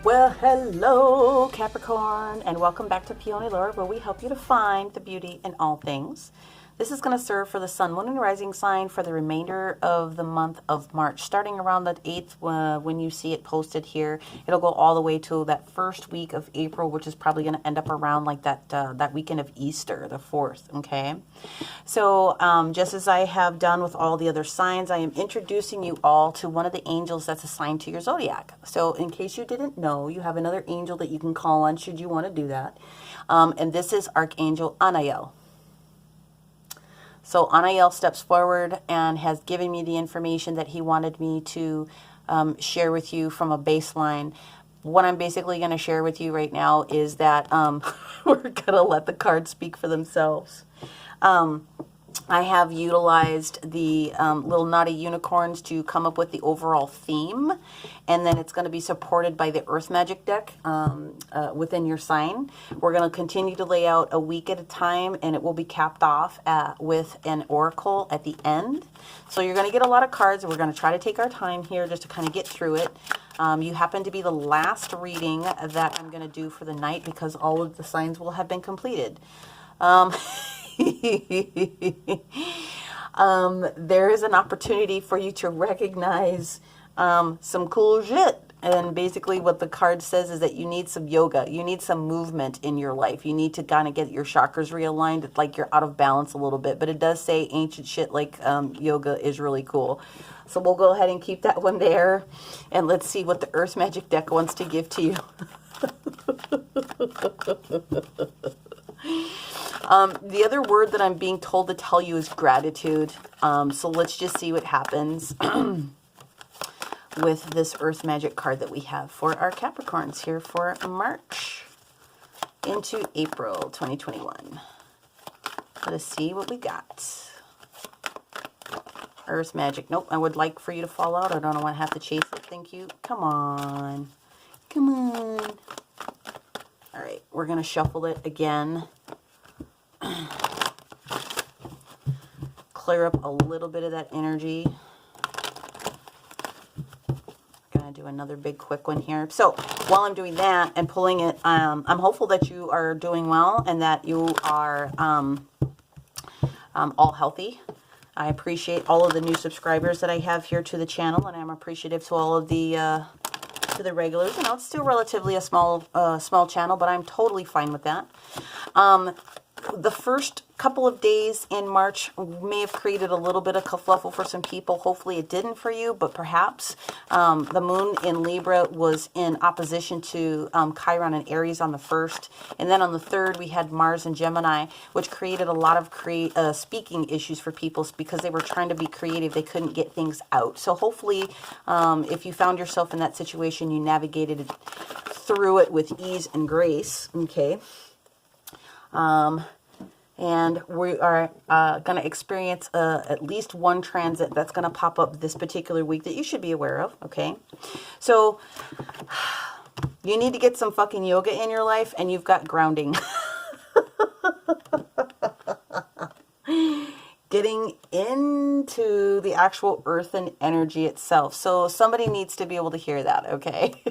Well, hello Capricorn, and welcome back to PeonyLore, where we help you to find the beauty in all things. This is going to serve for the Sun, Moon, and Rising sign for the remainder of the month of March, starting around the 8th when you see it posted here. It'll go all the way to that first week of April, which is probably going to end up around like that weekend of Easter, the 4th, okay? So just as I have done with all the other signs, I am introducing you all to one of the angels that's assigned to your zodiac. So in case you didn't know, you have another angel that you can call on should you want to do that. And this is Archangel Anael. So Anael steps forward and has given me the information that he wanted me to share with you from a baseline. What I'm basically going to share with you right now is that we're going to let the cards speak for themselves. I have utilized the little naughty unicorns to come up with the overall theme, and then it's going to be supported by the Earth Magic deck within your sign. We're going to continue to lay out a week at a time, and it will be capped off with an oracle at the end. So you're going to get a lot of cards, and we're going to try to take our time here just to kind of get through it. You happen to be the last reading that I'm going to do for the night because all of the signs will have been completed. There is an opportunity for you to recognize some cool shit. And basically what the card says is that you need some yoga. You need some movement in your life. You need to kind of get your chakras realigned. It's like you're out of balance a little bit. But it does say ancient shit like yoga is really cool. So we'll go ahead and keep that one there. And let's see what the Earth Magic deck wants to give to you. The other word that I'm being told to tell you is gratitude. So let's just see what happens with this Earth Magic card that we have for our Capricorns here for March into April 2021. Let us see what we got. Earth Magic. Nope, I would like for you to fall out. I don't want to have to chase it. Thank you. Come on. Come on. All right, we're going to shuffle it again. Clear up a little bit of that energy. Gonna do another big quick one here. So while I'm doing that and pulling it, I'm hopeful that you are doing well and that you are all healthy. I appreciate all of the new subscribers that I have here to the channel, and I'm appreciative to all of the to the regulars. You know, it's still relatively a small channel, but I'm totally fine with that. The first couple of days in March may have created a little bit of kerfuffle for some people. Hopefully it didn't for you, but perhaps. The moon in Libra was in opposition to Chiron and Aries on the 1st. And then on the 3rd, we had Mars and Gemini, which created a lot of speaking issues for people because they were trying to be creative. They couldn't get things out. So hopefully, if you found yourself in that situation, you navigated through it with ease and grace. Okay. And we are going to experience at least one transit that's going to pop up this particular week that you should be aware of, okay? So you need to get some fucking yoga in your life, and you've got grounding. Getting into the actual earth and energy itself. So somebody needs to be able to hear that, okay?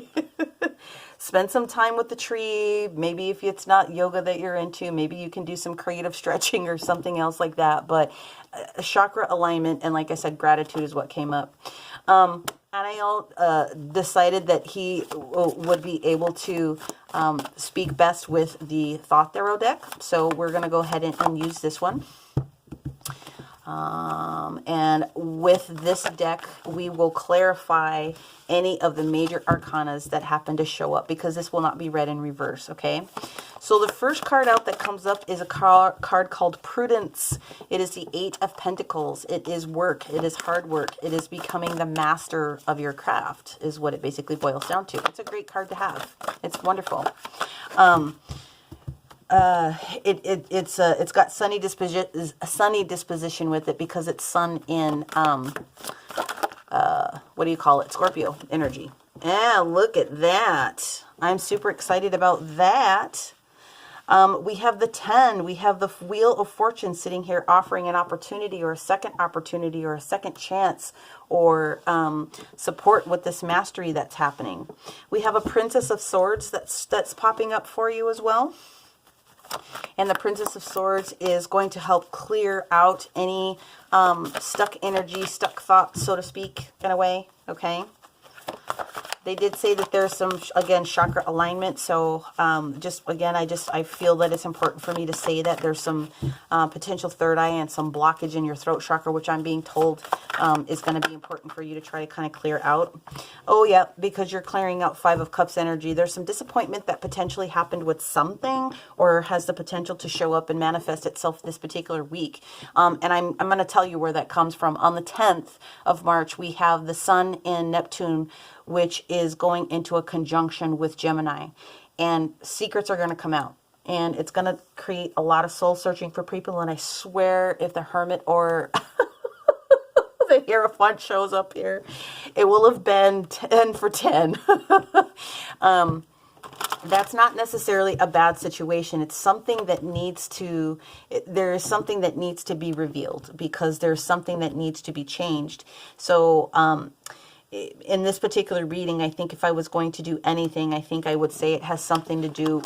Spend some time with the tree. Maybe if it's not yoga that you're into, maybe you can do some creative stretching or something else like that. But chakra alignment and, like I said, gratitude is what came up. Anael decided that he would be able to speak best with the Thought Tarot deck. So we're going to go ahead and use this one. And with this deck, we will clarify any of the major arcanas that happen to show up, because this will not be read in reverse, okay? So the first card out that comes up is a card called Prudence. It is the 8 of Pentacles. It is work. It is hard work. It is becoming the master of your craft, is what it basically boils down to. It's a great card to have. It's wonderful. It's got sunny disposition with it because it's sun in what do you call it? Scorpio energy. Yeah, look at that. I'm super excited about that. We have the 10. We have the Wheel of Fortune sitting here offering an opportunity or a second opportunity or a second chance or support with this mastery that's happening. We have a Princess of Swords that's popping up for you as well. And the Princess of Swords is going to help clear out any stuck energy, stuck thoughts, so to speak, in a way. Okay. They did say that there's some, again, chakra alignment. So I feel that it's important for me to say that there's some potential third eye and some blockage in your throat chakra, which I'm being told is going to be important for you to try to kind of clear out. Oh, yeah, because you're clearing out 5 of Cups energy. There's some disappointment that potentially happened with something or has the potential to show up and manifest itself this particular week. And I'm going to tell you where that comes from. On the 10th of March, we have the Sun in Neptune, which is going into a conjunction with Gemini, and secrets are going to come out, and it's going to create a lot of soul searching for people. And I swear, if the Hermit or the Hierophant shows up here, it will have been 10 for 10. That's not necessarily a bad situation. It's something that there is something that needs to be revealed, because there's something that needs to be changed. So, in this particular reading, I think if I was going to do anything, I think I would say it has something to do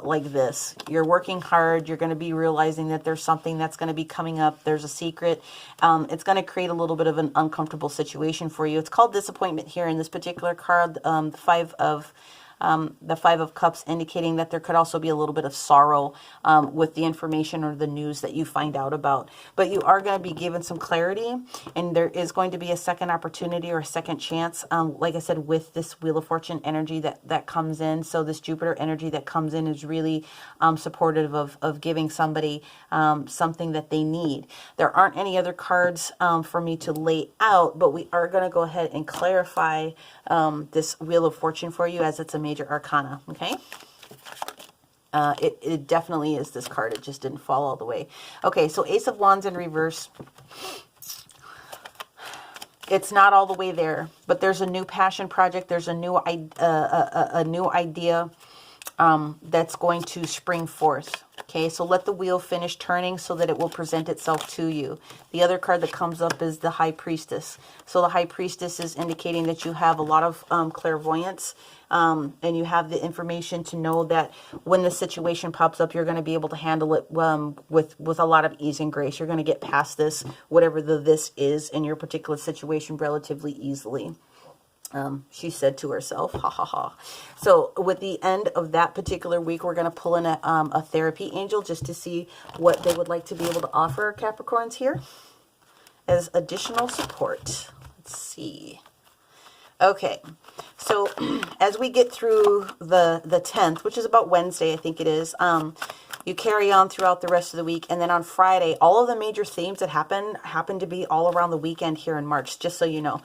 like this. You're working hard. You're going to be realizing that there's something that's going to be coming up. There's a secret. It's going to create a little bit of an uncomfortable situation for you. It's called disappointment here in this particular card, the Five of Cups, indicating that there could also be a little bit of sorrow with the information or the news that you find out about. But you are going to be given some clarity, and there is going to be a second opportunity or a second chance, like I said, with this Wheel of Fortune energy that comes in. So this Jupiter energy that comes in is really supportive of giving somebody something that they need. There aren't any other cards for me to lay out, but we are going to go ahead and clarify this Wheel of Fortune for you, as it's a major arcana. Okay. It definitely is this card. It just didn't fall all the way. Okay, so Ace of Wands in reverse. It's not all the way there, but there's a new passion project. There's a new idea that's going to spring forth. Okay, so let the wheel finish turning so that it will present itself to you. The other card that comes up is the High Priestess. So the High Priestess is indicating that you have a lot of clairvoyance, and you have the information to know that when the situation pops up, you're going to be able to handle it with a lot of ease and grace. You're going to get past this, whatever this is in your particular situation, relatively easily. She said to herself, ha ha ha. So with the end of that particular week, we're going to pull in a therapy angel just to see what they would like to be able to offer Capricorns here as additional support. Let's see. Okay, so as we get through the 10th, which is about Wednesday, I think it is, you carry on throughout the rest of the week. And then on Friday, all of the major themes that happen to be all around the weekend here in March, just so you know.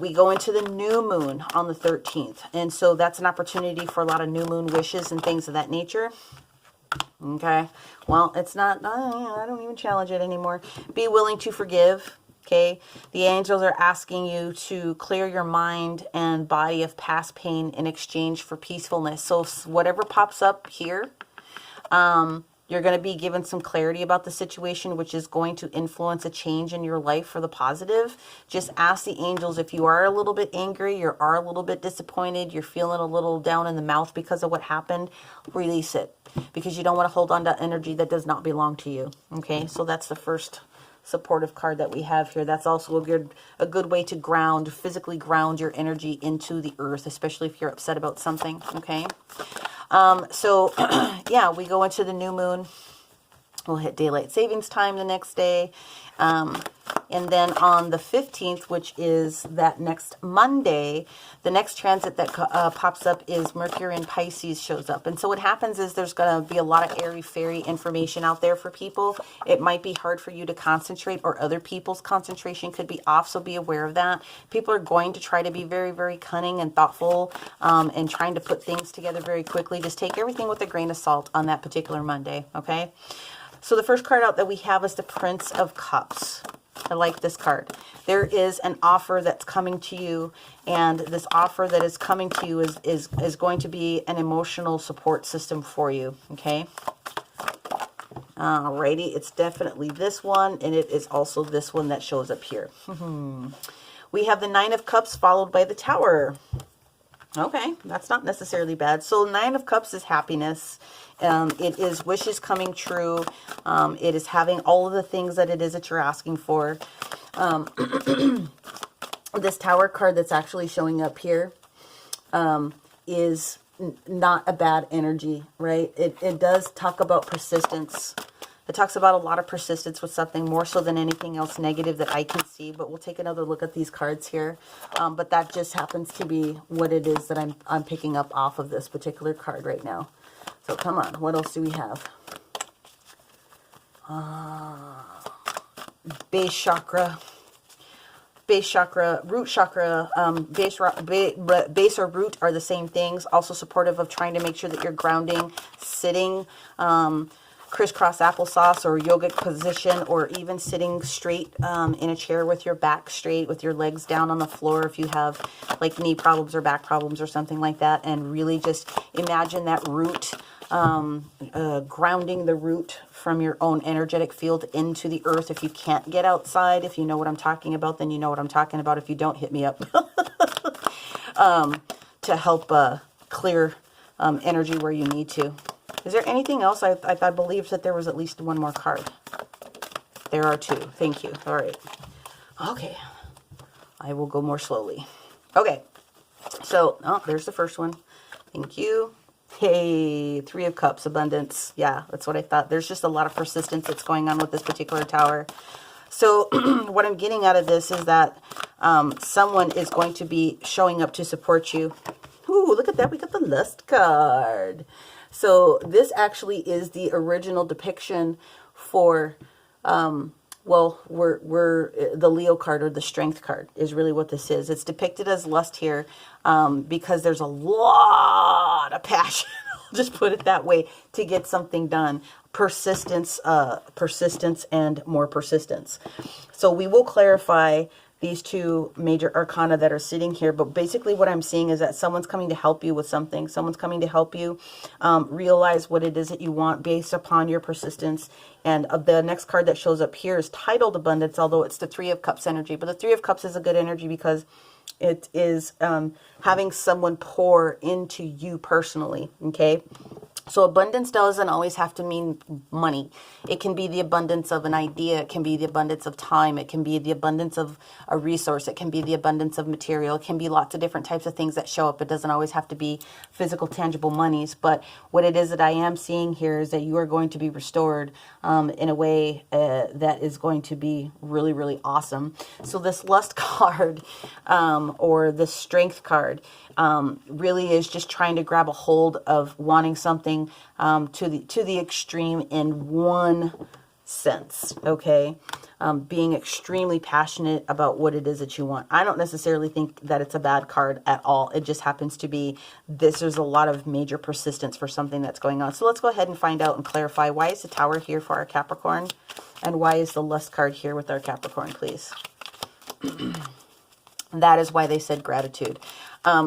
We go into the new moon on the 13th. And so that's an opportunity for a lot of new moon wishes and things of that nature. Okay. Well, it's not, I don't even challenge it anymore. Be willing to forgive. Okay. The angels are asking you to clear your mind and body of past pain in exchange for peacefulness. So whatever pops up here, you're going to be given some clarity about the situation, which is going to influence a change in your life for the positive. Just ask the angels, if you are a little bit angry, you are a little bit disappointed, you're feeling a little down in the mouth because of what happened, release it, because you don't want to hold on to energy that does not belong to you. Okay, so that's the first supportive card that we have here. That's also a good way to physically ground your energy into the earth, especially if you're upset about something. Okay. So yeah, we go into the new moon. We'll hit daylight savings time the next day. And then on the 15th, which is that next Monday, the next transit that pops up is Mercury in Pisces shows up. And so what happens is there's going to be a lot of airy-fairy information out there for people. It might be hard for you to concentrate, or other people's concentration could be off, so be aware of that. People are going to try to be very, very cunning and thoughtful and trying to put things together very quickly. Just take everything with a grain of salt on that particular Monday, okay? So the first card out that we have is the Prince of Cups. I like this card. There is an offer that's coming to you, and this offer that is coming to you is going to be an emotional support system for you, okay? Alrighty, it's definitely this one, and it is also this one that shows up here. We have the Nine of Cups followed by the Tower. Okay, that's not necessarily bad. So Nine of Cups is happiness. It is wishes coming true. It is having all of the things that it is that you're asking for. This Tower card that's actually showing up here is not a bad energy, right? It does talk about persistence. It talks about a lot of persistence with something, more so than anything else negative that I can see. But we'll take another look at these cards here. But that just happens to be what it is that I'm picking up off of this particular card right now. So come on, what else do we have? Base chakra. Base chakra, root chakra, base or root are the same things. Also supportive of trying to make sure that you're grounding, sitting, crisscross applesauce or yogic position, or even sitting straight in a chair with your back straight, with your legs down on the floor if you have like knee problems or back problems or something like that. And really just imagine that root, grounding the root from your own energetic field into the earth. If you can't get outside, if you know what I'm talking about, then you know what I'm talking about. If you don't, hit me up. To help clear energy where you need to. Is there anything else? I believe that there was at least one more card. There are two. Thank you. All right. Okay. I will go more slowly. Okay. So, oh, there's the first one. Thank you. Hey, Three of Cups, abundance. Yeah, that's what I thought. There's just a lot of persistence that's going on with this particular tower. So what I'm getting out of this is that someone is going to be showing up to support you. Ooh, look at that. We got the Lust card. So this actually is the original depiction for, well, we're the Leo card, or the Strength card is really what this is. It's depicted as lust here because there's a lot of passion, I'll just put it that way, to get something done. Persistence, persistence, and more persistence. So we will clarify these two major arcana that are sitting here. But basically what I'm seeing is that someone's coming to help you with something. Someone's coming to help you realize what it is that you want based upon your persistence. And the next card that shows up here is titled Abundance, although it's the Three of Cups energy. But the Three of Cups is a good energy because it is having someone pour into you personally, okay? So abundance doesn't always have to mean money. It can be the abundance of an idea. It can be the abundance of time. It can be the abundance of a resource. It can be the abundance of material. It can be lots of different types of things that show up. It doesn't always have to be physical, tangible monies. But what it is that I am seeing here is that you are going to be restored in a way that is going to be really, really awesome. So this Lust card or the Strength card really is just trying to grab a hold of wanting something to the extreme in one sense, okay? Being extremely passionate about what it is that you want. I don't necessarily think that it's a bad card at all. It just happens to be there's a lot of major persistence for something that's going on. So let's go ahead and find out and clarify, why is the Tower here for our Capricorn? And why is the Lust card here with our Capricorn, please? That is why they said gratitude.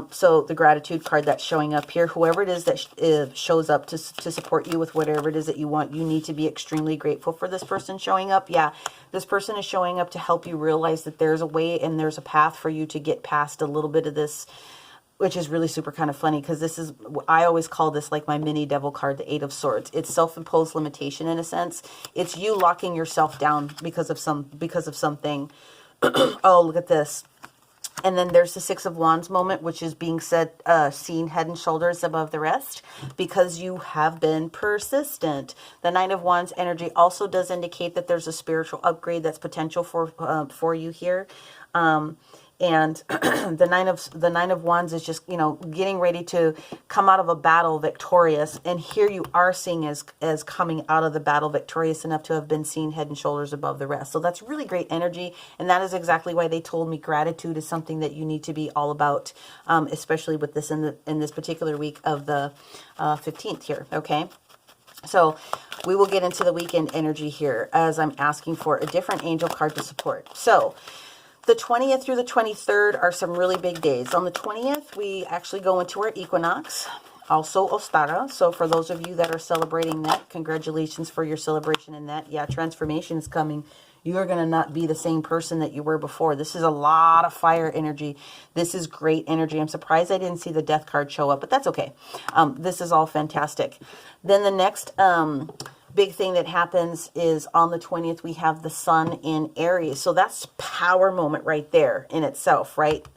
So the gratitude card that's showing up here, whoever it is that shows up to support you with whatever it is that you want, you need to be extremely grateful for this person showing up. Yeah, this person is showing up to help you realize that there's a way and there's a path for you to get past a little bit of this, which is really super kind of funny because this is, I always call this like my mini devil card, the Eight of Swords. It's self-imposed limitation in a sense. It's you locking yourself down because of something. Oh, look at this. And then there's the Six of Wands moment, which is being seen head and shoulders above the rest because you have been persistent. The Nine of Wands energy also does indicate that there's a spiritual upgrade that's potential for you here. And the nine of Wands is just, you know, getting ready to come out of a battle victorious. And here you are seeing as coming out of the battle victorious enough to have been seen head and shoulders above the rest. So that's really great energy. And that is exactly why they told me gratitude is something that you need to be all about, especially with this in this particular week of the 15th here. Okay. So we will get into the weekend energy here as I'm asking for a different angel card to support. So the 20th through the 23rd are some really big days. On the 20th, we actually go into our equinox, also Ostara. So for those of you that are celebrating that, congratulations for your celebration in that. Yeah, transformation is coming. You are going to not be the same person that you were before. This is a lot of fire energy. This is great energy. I'm surprised I didn't see the death card show up, but that's okay. This is all fantastic. Then the next big thing that happens is on the 20th, we have the sun in Aries. So that's power moment right there in itself, right?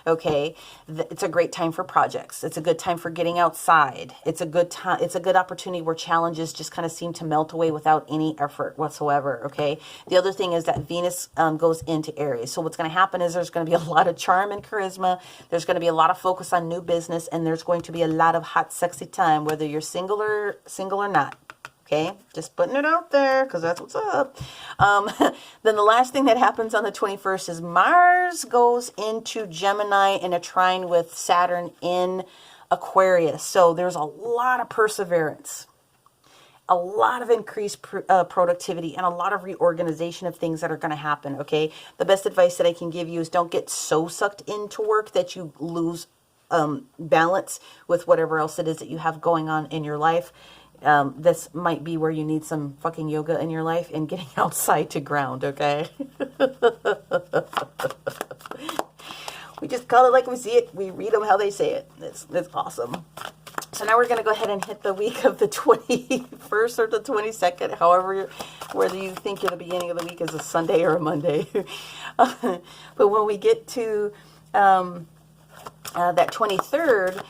Okay. It's a great time for projects. It's a good time for getting outside. It's a good time. It's a good opportunity where challenges just kind of seem to melt away without any effort whatsoever. Okay. The other thing is that Venus goes into Aries. So what's going to happen is there's going to be a lot of charm and charisma. There's going to be a lot of focus on new business, and there's going to be a lot of hot, sexy time, whether you're single or not. Okay, just putting it out there because that's what's up. Then the last thing that happens on the 21st is Mars goes into Gemini in a trine with Saturn in Aquarius. So there's a lot of perseverance, a lot of increased productivity, and a lot of reorganization of things that are going to happen. Okay, the best advice that I can give you is don't get so sucked into work that you lose balance with whatever else it is that you have going on in your life. This might be where you need some fucking yoga in your life and getting outside to ground, okay? We just call it like we see it. We read them how they say it. It's awesome. So now we're going to go ahead and hit the week of the 21st or the 22nd, however, whether you think the beginning of the week is a Sunday or a Monday. But when we get to that 23rd,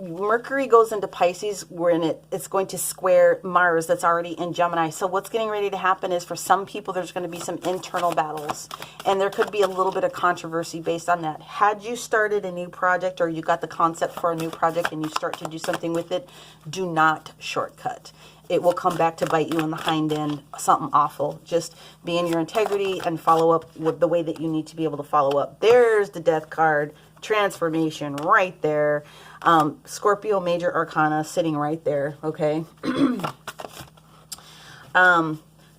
Mercury goes into Pisces, where it's going to square Mars that's already in Gemini. So what's getting ready to happen is for some people, there's going to be some internal battles, and there could be a little bit of controversy based on that. Had you started a new project, or you got the concept for a new project and you start to do something with it, do not shortcut. It will come back to bite you in the hind end, something awful. Just be in your integrity and follow up with the way that you need to be able to follow up. There's the death card. Transformation right there. Scorpio major arcana sitting right there. Okay.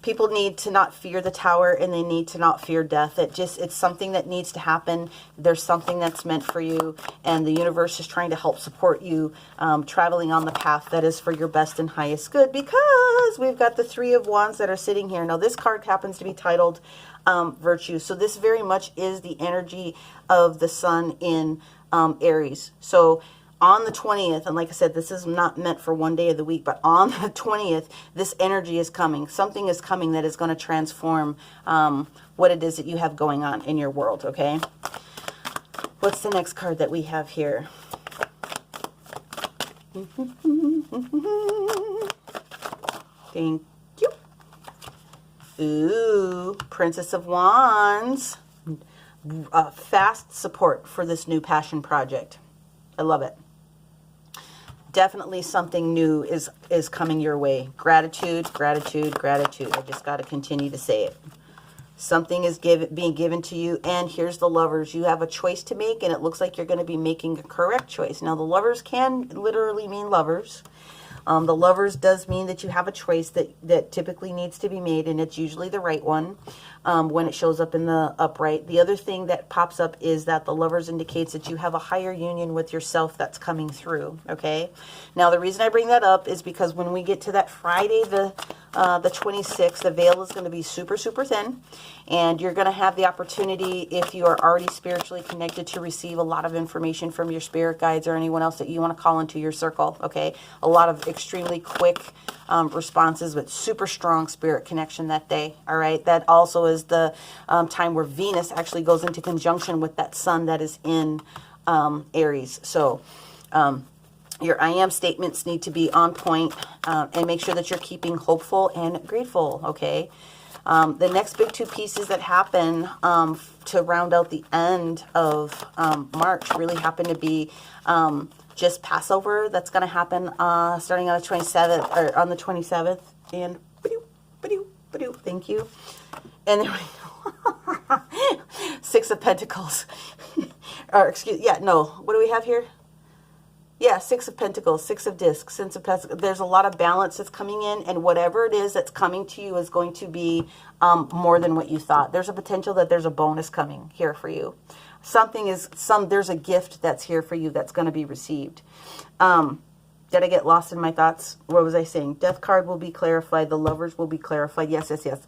People need to not fear the tower, and they need to not fear death. It's something that needs to happen. There's something that's meant for you, and the universe is trying to help support you traveling on the path that is for your best and highest good, because we've got the Three of Wands that are sitting here. Now, this card happens to be titled Virtue. So this very much is the energy of the sun in Aries. So on the 20th, and like I said, this is not meant for one day of the week, but on the 20th, this energy is coming. Something is coming that is going to transform what it is that you have going on in your world, okay? What's the next card that we have here? Thank you. Ooh, Princess of Wands. Fast support for this new passion project. I love it. Definitely something new is coming your way. Gratitude, gratitude, gratitude. I just got to continue to say it. Something is being given to you. And here's the Lovers. You have a choice to make, and it looks like you're going to be making a correct choice. Now, the Lovers can literally mean lovers. The Lovers does mean that you have a choice that typically needs to be made, and it's usually the right one when it shows up in the upright. The other thing that pops up is that the Lovers indicates that you have a higher union with yourself that's coming through, okay? Now, the reason I bring that up is because when we get to that Friday, the 26th, the veil is going to be super, super thin, and you're going to have the opportunity, if you are already spiritually connected, to receive a lot of information from your spirit guides or anyone else that you want to call into your circle, okay? A lot of extremely quick responses with super strong spirit connection that day, all right? That also is the time where Venus actually goes into conjunction with that sun that is in Aries. So your I am statements need to be on point, and make sure that you're keeping hopeful and grateful, okay? The next big two pieces that happen to round out the end of March really happen to be just Passover. That's going to happen starting on the 27th, or on the 27th. And thank you. And there we go. Six of Pentacles. Or excuse, yeah, no. What do we have here? Yeah, Six of Pentacles, Six of Discs, Six of Pentacles. There's a lot of balance that's coming in, and whatever it is that's coming to you is going to be more than what you thought. There's a potential that there's a bonus coming here for you. There's a gift that's here for you that's going to be received. Did I get lost in my thoughts? What was I saying? Death card will be clarified. The Lovers will be clarified. Yes, yes, yes.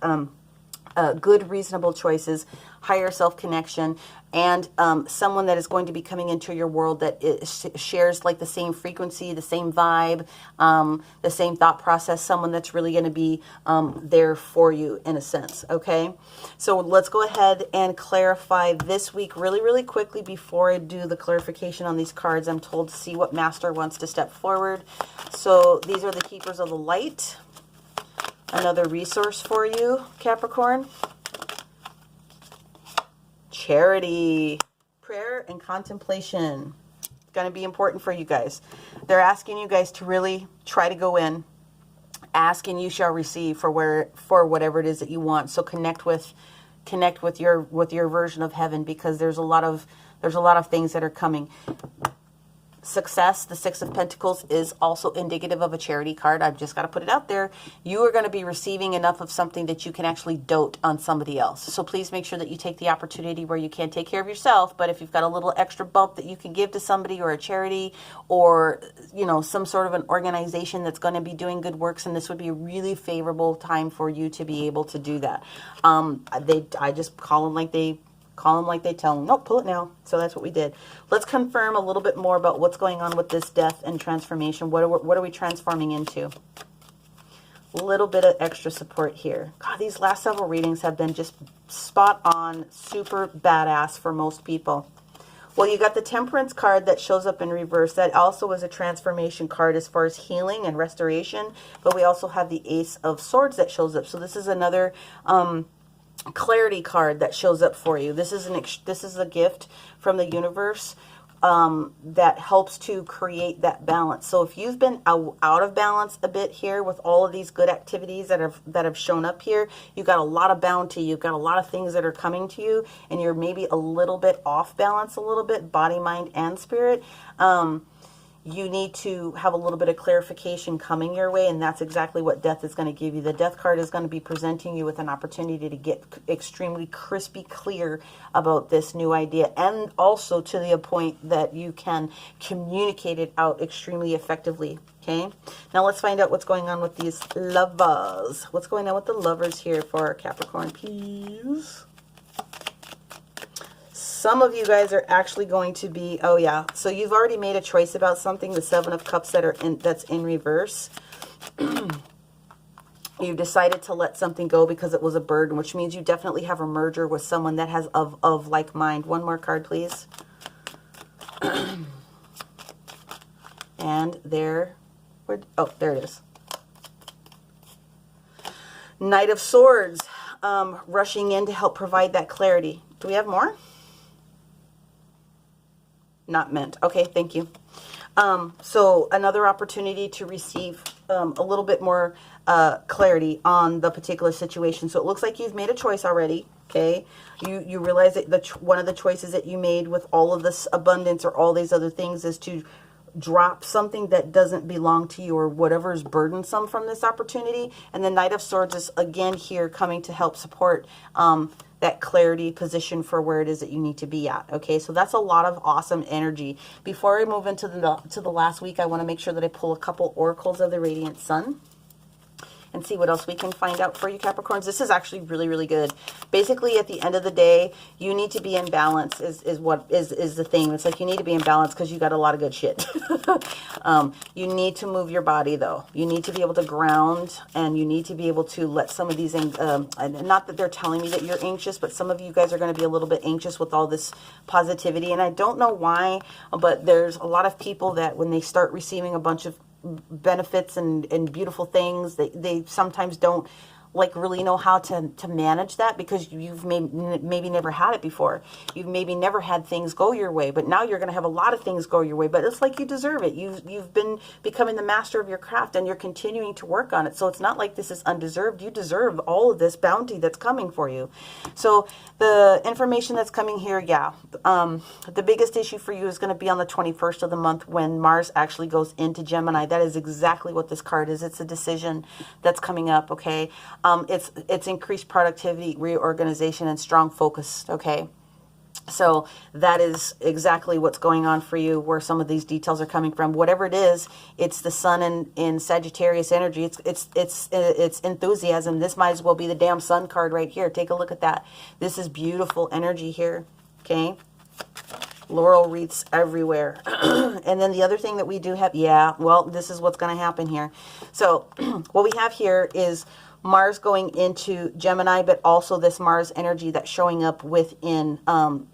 Good, reasonable choices, higher self-connection, and someone that is going to be coming into your world that shares like the same frequency, the same vibe, the same thought process, someone that's really going to be there for you in a sense, okay? So let's go ahead and clarify this week really, really quickly before I do the clarification on these cards. I'm told to see what master wants to step forward. So these are the Keepers of the Light. Another resource for you, Capricorn. Charity, prayer, and contemplation. Going to be important for you guys. They're asking you guys to really try to go in. Ask and you shall receive for whatever it is that you want. So connect with your version of heaven, because there's a lot of things that are coming. Success, the Six of Pentacles, is also indicative of a charity card. I've just got to put it out there. You are going to be receiving enough of something that you can actually dote on somebody else. So please make sure that you take the opportunity where you can't take care of yourself, but if you've got a little extra bump that you can give to somebody, or a charity, or some sort of an organization that's going to be doing good works, and this would be a really favorable time for you to be able to do that. I just call them like they tell them. Nope, pull it now. So that's what we did. Let's confirm a little bit more about what's going on with this death and transformation. What are we transforming into? A little bit of extra support here. God, these last several readings have been just spot on, super badass for most people. Well, you got the Temperance card that shows up in reverse. That also is a transformation card as far as healing and restoration. But we also have the Ace of Swords that shows up. So this is another clarity card that shows up for you. This is a gift from the universe that helps to create that balance. So if you've been out of balance a bit here with all of these good activities that have shown up here, you've got a lot of bounty, you've got a lot of things that are coming to you, and you're maybe a little bit off balance, a little bit, body, mind, and spirit. You need to have a little bit of clarification coming your way, and that's exactly what death is going to give you. The death card is going to be presenting you with an opportunity to get extremely crispy clear about this new idea, and also to the point that you can communicate it out extremely effectively. Okay, now let's find out what's going on with these lovers. What's going on with the lovers here for Capricorn, please? Some of you guys are actually going to be, oh yeah, so you've already made a choice about something, the Seven of Cups that's in reverse. You've decided to let something go because it was a burden, which means you definitely have a merger with someone that has of like mind. One more card, please. And there it is. Knight of Swords, rushing in to help provide that clarity. Do we have more? Not meant. Okay, thank you. So another opportunity to receive a little bit more clarity on the particular situation. So it looks like you've made a choice already. Okay, you realize that one of the choices that you made with all of this abundance or all these other things is to drop something that doesn't belong to you, or whatever is burdensome from this opportunity. And the Knight of Swords is again here coming to help support that clarity position for where it is that you need to be at. Okay, so that's a lot of awesome energy. Before I move into the last week, I want to make sure that I pull a couple oracles of the Radiant Sun and see what else we can find out for you, Capricorns. This is actually really, really good. Basically, at the end of the day, you need to be in balance is the thing. It's like you need to be in balance because you got a lot of good shit. You need to move your body, though. You need to be able to ground, and you need to be able to let some of these, not that they're telling me that you're anxious, but some of you guys are going to be a little bit anxious with all this positivity. And I don't know why, but there's a lot of people that when they start receiving a bunch of benefits and beautiful things, they sometimes don't like really know how to manage that, because you've maybe never had it before. You've maybe never had things go your way, but now you're going to have a lot of things go your way, but it's like you deserve it. You've been becoming the master of your craft, and you're continuing to work on it. So it's not like this is undeserved. You deserve all of this bounty that's coming for you. So the information that's coming here, yeah, the biggest issue for you is going to be on the 21st of the month, when Mars actually goes into Gemini. That is exactly what this card is. It's a decision that's coming up, okay? It's increased productivity, reorganization, and strong focus, okay? So that is exactly what's going on for you, where some of these details are coming from. Whatever it is, it's the sun in Sagittarius energy. It's enthusiasm. This might as well be the damn sun card right here. Take a look at that. This is beautiful energy here, okay? Laurel wreaths everywhere. And then the other thing that we do have, yeah, well, this is what's going to happen here. So what we have here is Mars going into Gemini, but also this Mars energy that's showing up within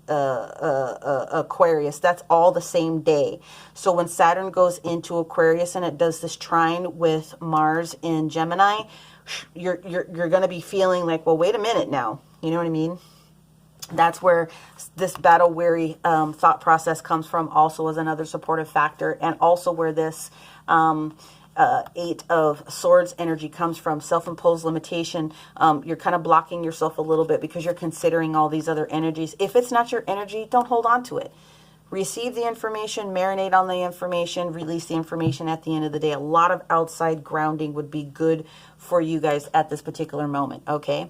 Aquarius. That's all the same day. So when Saturn goes into Aquarius and it does this trine with Mars in Gemini, you're going to be feeling like, well, wait a minute now. You know what I mean? That's where this battle-weary thought process comes from, also as another supportive factor, and also where this Eight of Swords energy comes from, self-imposed limitation. You're kind of blocking yourself a little bit because you're considering all these other energies. If it's not your energy, don't hold on to it. Receive the information, marinate on the information, release the information at the end of the day. A lot of outside grounding would be good for you guys at this particular moment, okay?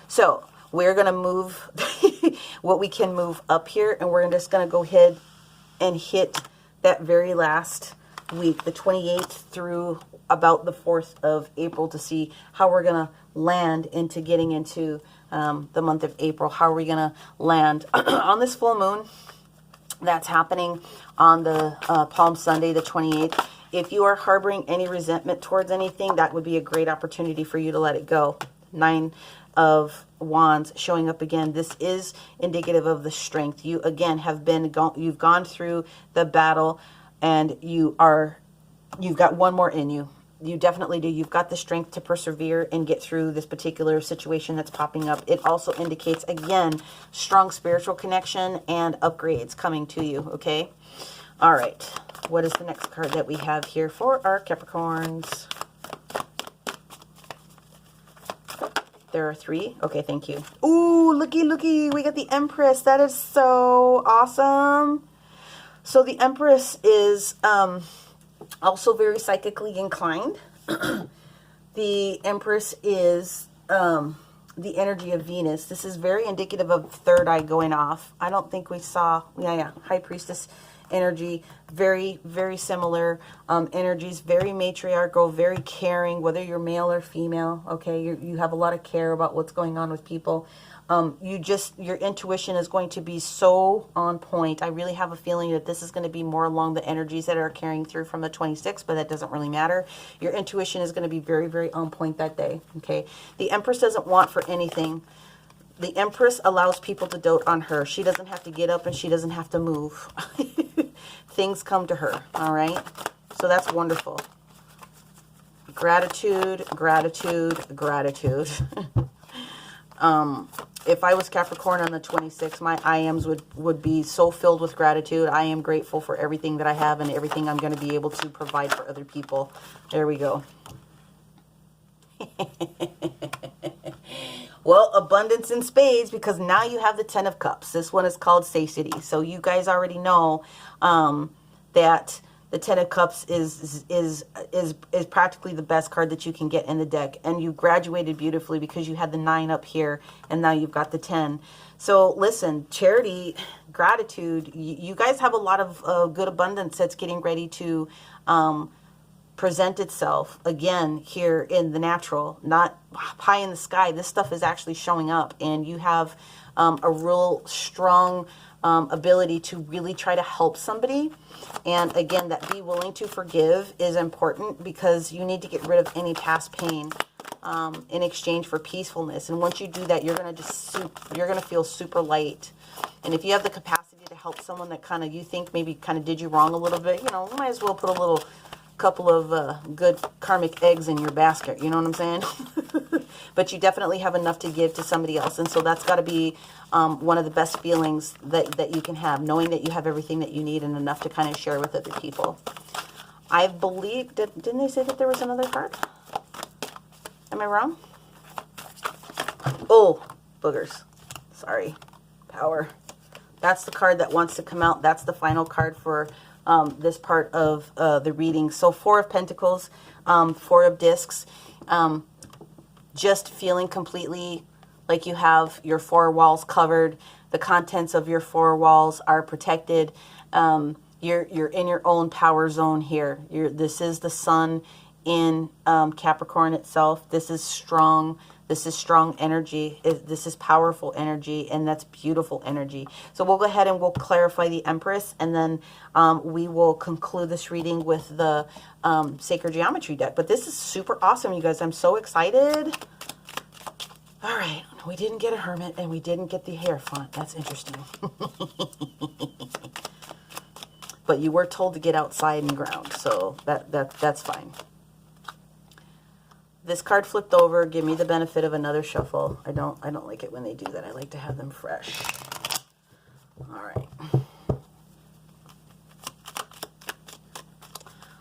So we're going to move what we can move up here, and we're just going to go ahead and hit that very last week, the 28th through about the 4th of April, to see how we're going to land into getting into the month of April. How are we going to land on this full moon that's happening on the Palm Sunday, the 28th? If you are harboring any resentment towards anything, that would be a great opportunity for you to let it go. 9 of Wands showing up again. This is indicative of the strength. You again have been you've gone through the battle, and you've got one more in you. You definitely do. You've got the strength to persevere and get through this particular situation that's popping up. It also indicates, again, strong spiritual connection and upgrades coming to you, okay? All right. What is the next card that we have here for our Capricorns? There are 3. Okay, thank you. Ooh, looky, looky. We got the Empress. That is so awesome. So the Empress is also very psychically inclined. The Empress is the energy of Venus. This is very indicative of third eye going off. I don't think we saw, yeah, High Priestess energy. Very, very similar energies. Very matriarchal, very caring, whether you're male or female. Okay, you have a lot of care about what's going on with people. Your intuition is going to be so on point. I really have a feeling that this is going to be more along the energies that are carrying through from the 26th, but that doesn't really matter. Your intuition is going to be very, very on point that day. Okay. The Empress doesn't want for anything. The Empress allows people to dote on her. She doesn't have to get up and she doesn't have to move. Things come to her. All right. So that's wonderful. Gratitude, gratitude, gratitude. If I was Capricorn on the 26th, my I ams would be so filled with gratitude. I am grateful for everything that I have and everything I'm going to be able to provide for other people. There we go. Well, abundance in spades, because now you have the 10 of Cups. This one is called safety. So you guys already know that the 10 of Cups is practically the best card that you can get in the deck. And you graduated beautifully because you had the 9 up here and now you've got the 10. So listen, charity, gratitude, you guys have a lot of good abundance that's getting ready to present itself again here in the natural, not high in the sky. This stuff is actually showing up, and you have a real strong ability to really try to help somebody. And again, that be willing to forgive is important, because you need to get rid of any past pain in exchange for peacefulness. And once you do that, you're going to feel super light. And if you have the capacity to help someone that kind of you think maybe kind of did you wrong a little bit, you know, you might as well put a couple of good karmic eggs in your basket. You know what I'm saying? but you definitely have enough to give to somebody else. And so that's got to be one of the best feelings that you can have, knowing that you have everything that you need and enough to kind of share with other people. I believe, didn't they say that there was another card? Am I wrong? Oh, boogers. Sorry. Power. That's the card that wants to come out. That's the final card for this part of the reading. So 4 of Pentacles, 4 of Discs. Just feeling completely like you have your 4 walls covered. The contents of your 4 walls are protected. You're in your own power zone here. This is the sun in Capricorn itself. This is strong. This is strong energy. This is powerful energy, and that's beautiful energy. So we'll go ahead and we'll clarify the Empress, and then we will conclude this reading with the Sacred Geometry deck. But this is super awesome, you guys. I'm so excited. All right. We didn't get a Hermit, and we didn't get the Hierophant. That's interesting. But you were told to get outside and ground, so that's fine. This card flipped over. Give me the benefit of another shuffle. I don't like it when they do that. I like to have them fresh. All right.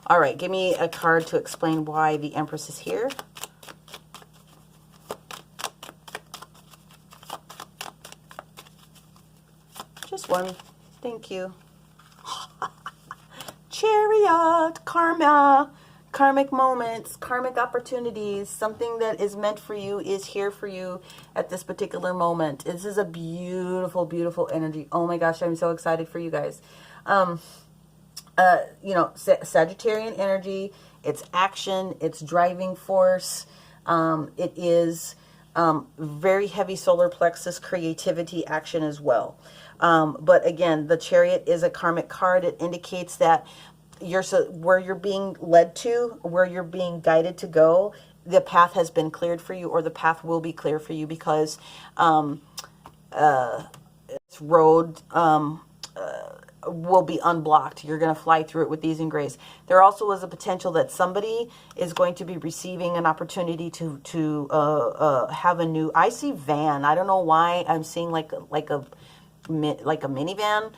All right, give me a card to explain why the Empress is here. Just one. Thank you. Chariot, karma, karmic moments, karmic opportunities. Something that is meant for you is here for you at this particular moment. This is a beautiful, beautiful energy. Oh my gosh, I'm so excited for you guys. You know, Sagittarian energy, it's action, it's driving force. It is very heavy solar plexus creativity action as well. But again, the Chariot is a karmic card. It indicates that where you're being led to, where you're being guided to go, the path has been cleared for you, or the path will be clear for you, because this road will be unblocked. You're going to fly through it with ease and grace. There also is a potential that somebody is going to be receiving an opportunity to have a new, I see van. I don't know why I'm seeing like a minivan.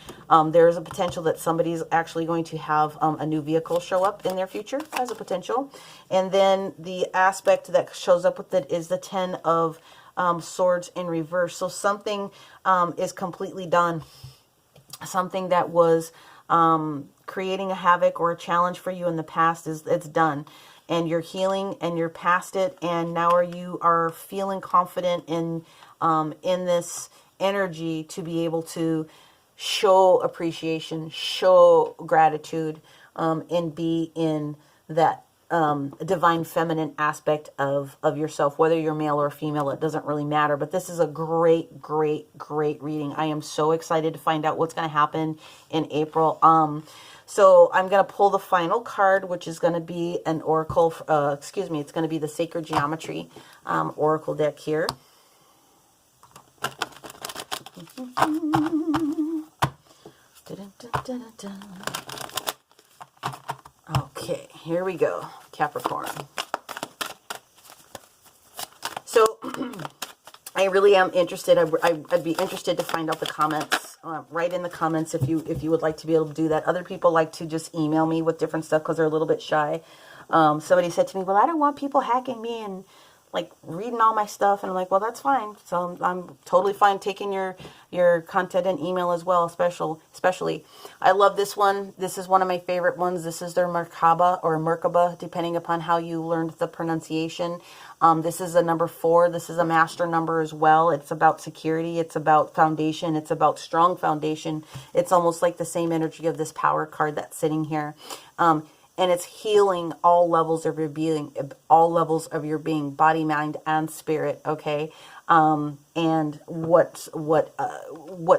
There's a potential that somebody's actually going to have a new vehicle show up in their future as a potential. And then the aspect that shows up with it is the 10 of Swords in reverse. So something is completely done. Something that was creating a havoc or a challenge for you in the past, it's done. And you're healing and you're past it. And now you are feeling confident in this energy to be able to show appreciation, show gratitude, and be in that divine feminine aspect of yourself, whether you're male or female, it doesn't really matter. But this is a great, great, great reading. I am so excited to find out what's going to happen in April. So I'm going to pull the final card, which is going to be an oracle, it's going to be the Sacred Geometry oracle deck here. Okay, here we go, Capricorn. So I really am interested. I'd be interested to find out the comments. Write in the comments if you would like to be able to do that. Other people like to just email me with different stuff because they're a little bit shy. Somebody said to me, well, I don't want people hacking me and like reading all my stuff. And I'm like, well, that's fine. So I'm totally fine taking your content and email as well, especially. I love this one. This is one of my favorite ones. This is their Merkaba or Merkaba, depending upon how you learned the pronunciation. This is a number 4. This is a master number as well. It's about security. It's about foundation. It's about strong foundation. It's almost like the same energy of this power card that's sitting here. And it's healing all levels of your being, body, mind, and spirit. Okay, and what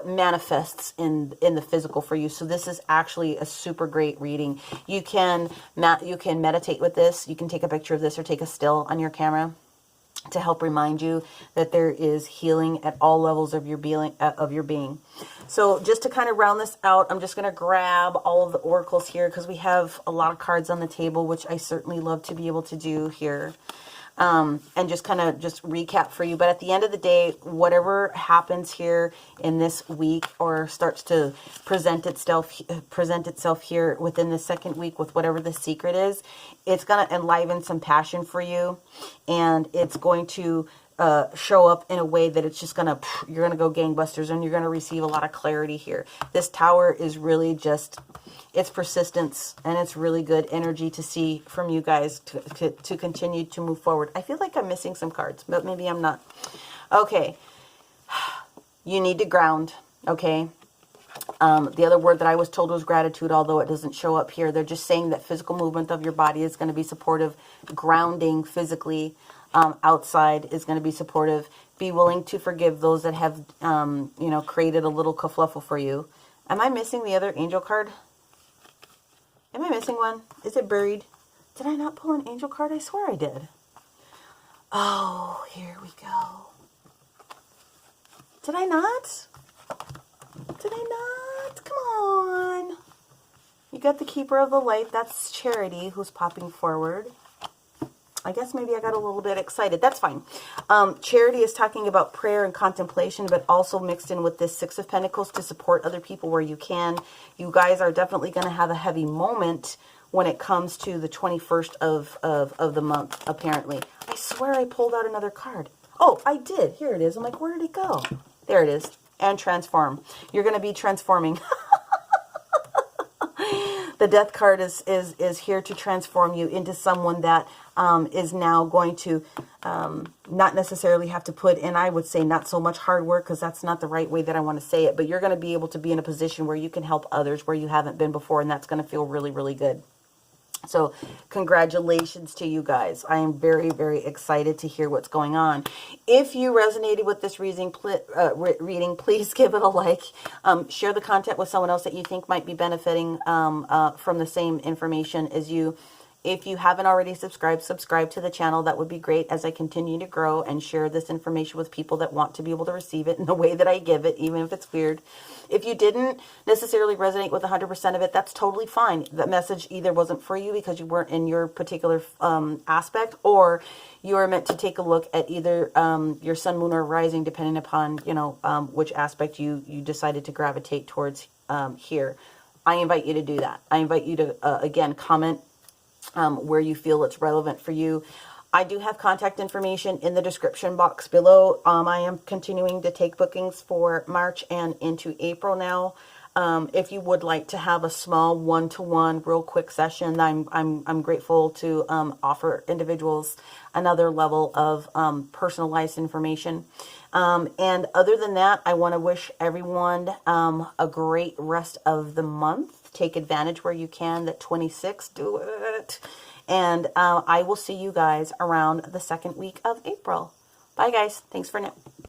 manifests in the physical for you. So this is actually a super great reading. You can meditate with this. You can take a picture of this or take a still on your camera to help remind you that there is healing at all levels of your being. So just to kind of round this out, I'm just going to grab all of the oracles here because we have a lot of cards on the table, which I certainly love to be able to do here. and just kind of just recap for you. But at the end of the day, whatever happens here in this week or starts to present itself here within the second week with whatever the secret is, it's going to enliven some passion for you, and it's going to show up in a way that it's just gonna, you're gonna go gangbusters, and you're gonna receive a lot of clarity here. This Tower is really just, it's persistence, and it's really good energy to see from you guys to continue to move forward. I feel like I'm missing some cards, but maybe I'm not. Okay, you need to ground. Okay. The other word that I was told was gratitude, although it doesn't show up here. They're just saying that physical movement of your body is going to be supportive. Grounding physically outside is going to be supportive. Be willing to forgive those that have, you know, created a little kerfluffle for you. Am I missing the other angel card? Am I missing one? Is it buried? Did I not pull an angel card? I swear I did. Oh, here we go. Did I not? Did I not? Come on. You got the Keeper of the Light. That's Charity, who's popping forward. I guess maybe I got a little bit excited. That's fine. Charity is talking about prayer and contemplation, but also mixed in with this Six of Pentacles to support other people where you can. You guys are definitely going to have a heavy moment when it comes to the 21st of the month, apparently. I swear I pulled out another card. Oh, I did. Here it is. I'm like, where did it go? There it is. And transform. You're going to be transforming. The Death card is here to transform you into someone that is now going to not necessarily have to put in, I would say, not so much hard work, because that's not the right way that I want to say it, but you're going to be able to be in a position where you can help others where you haven't been before, and that's going to feel really, really good. So congratulations to you guys. I am very, very excited to hear what's going on. If you resonated with this reading, please give it a like. Share the content with someone else that you think might be benefiting from the same information as you. If you haven't already subscribe to the channel. That would be great as I continue to grow and share this information with people that want to be able to receive it in the way that I give it, even if it's weird. If you didn't necessarily resonate with 100% of it, that's totally fine. The message either wasn't for you because you weren't in your particular aspect, or you are meant to take a look at either your sun, moon, or rising, depending upon, you know, which aspect you decided to gravitate towards here. I invite you to do that. I invite you to, again, comment where you feel it's relevant for you. I do have contact information in the description box below. I am continuing to take bookings for March and into April now. If you would like to have a small one-to-one real quick session, I'm grateful to offer individuals another level of personalized information. And other than that, I want to wish everyone a great rest of the month. Take advantage where you can. That 26, do it. And I will see you guys around the second week of April. Bye, guys. Thanks for now.